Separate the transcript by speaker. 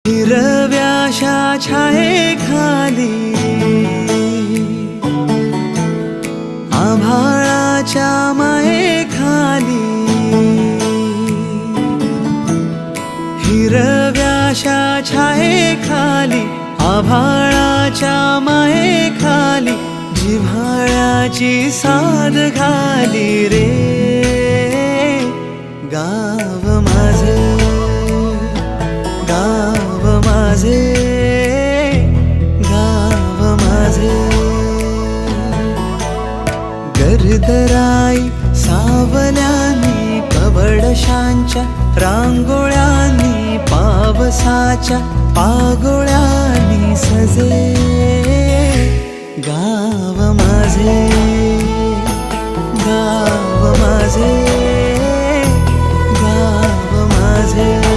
Speaker 1: हिरव्याशा छायेखाली आभाळाच्या मायेखाली हिरव्याशा छायेखाली आभाळाच्या मायेखाली जिव्हाळ्याची साद घाली रे गाव माझे गाव माझे गाव माझे गर्दराई सावल्यानी कवडशांच्या रांगोळ्यांनी पावसाच्या पागोळ्यांनी सजे गाव माझे गाव माझे गाव माझे